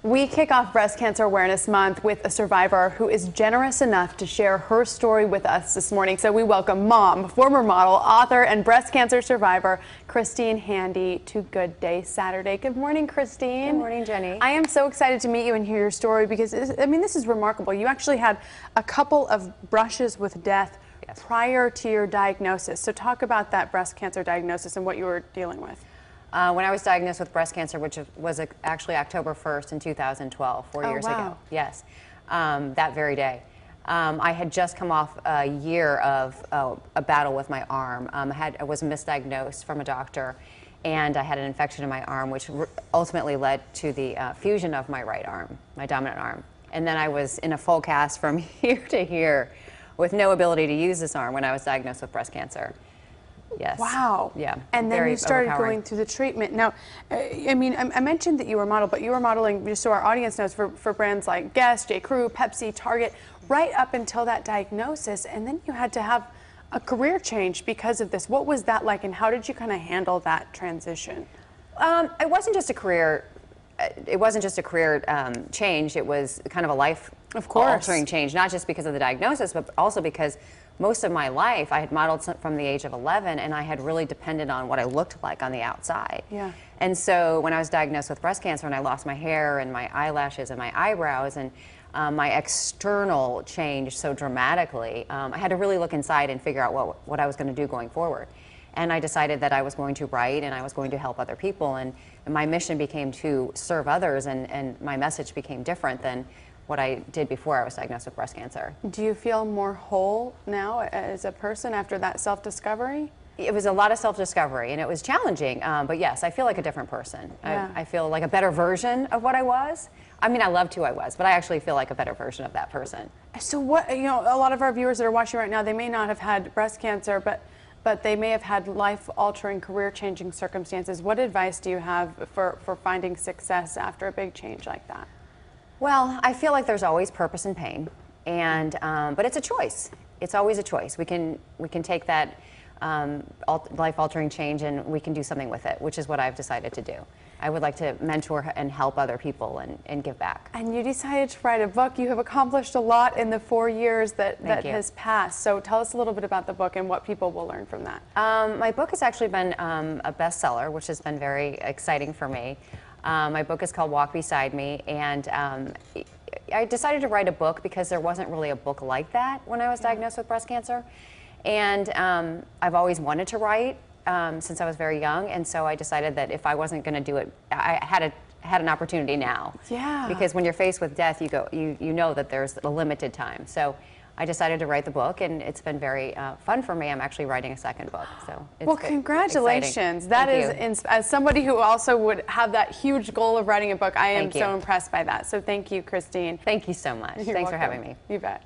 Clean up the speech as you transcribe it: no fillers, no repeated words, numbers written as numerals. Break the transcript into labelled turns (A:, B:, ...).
A: We kick off Breast Cancer Awareness Month with a survivor who is generous enough to share her story with us this morning. So we welcome mom, former model, author, and breast cancer survivor, Christine Handy, to Good Day Saturday. Good morning, Christine.
B: Good morning, Jenny.
A: I am so excited to meet you and hear your story because, I mean, this is remarkable. You actually had a couple of brushes with death prior to your diagnosis. So talk about that breast cancer diagnosis and what you were dealing with.
B: When I was diagnosed with breast cancer, which was actually October 1st in 2012, 4 years ago. Yes, that very day. I had just come off a year of a battle with my arm. I was misdiagnosed from a doctor, and I had an infection in my arm, which ultimately led to the fusion of my right arm, my dominant arm. And then I was in a full cast from here to here with no ability to use this arm when I was diagnosed with breast cancer. Yes.
A: Wow.
B: Yeah.
A: And then you started going through the treatment. Now, I mean, I mentioned that you were a model, but you were modeling, just so our audience knows, for brands like Guess, J. Crew, Pepsi, Target, right up until that diagnosis. And then you had to have a career change because of this. What was that like, and how did you kind of handle that transition?
B: It wasn't just a career. It wasn't just a career change. It was kind of a life-altering change, not just because of the diagnosis, but also because most of my life I had modeled from the age of 11, and I had really depended on what I looked like on the outside.
A: Yeah.
B: And so when I was diagnosed with breast cancer and I lost my hair and my eyelashes and my eyebrows, and my external changed so dramatically, I had to really look inside and figure out what I was going to do going forward. And I decided that I was going to write and I was going to help other people, and my mission became to serve others, and my message became different than what I did before I was diagnosed with breast cancer.
A: Do you feel more whole now as a person after that self-discovery?
B: It was a lot of self-discovery, and it was challenging, but yes, I feel like a different person.
A: Yeah.
B: I feel like a better version of what I was. I mean, I loved who I was, but I actually feel like a better version of that person.
A: So what, you know, a lot of our viewers that are watching right now, they may not have had breast cancer, but they may have had life-altering, career-changing circumstances. What advice do you have for finding success after a big change like that?
B: Well, I feel like there's always purpose in pain, and but it's a choice. It's always a choice. We can take that life-altering change and we can do something with it, which is what I've decided to do. I would like to mentor and help other people and give back. And
A: you decided to write a book. You have accomplished a lot in the 4 years that has passed. So tell us a little bit about the book and what people will learn from that.
B: My book has actually been a bestseller, which has been very exciting for me. My book is called Walk Beside Me, and I decided to write a book because there wasn't really a book like that when I was diagnosed with breast cancer. And I've always wanted to write since I was very young, and so I decided that if I wasn't going to do it, I had an opportunity now.
A: Yeah.
B: Because when you're faced with death, you know that there's a limited time. So I decided to write the book, and it's been very fun for me. I'm actually writing a second book, so it's
A: well, congratulations. That is, as somebody who also would have that huge goal of writing a book, I am so impressed by that. So thank you, Christine.
B: Thank you so much. Thanks for having me.
A: You bet.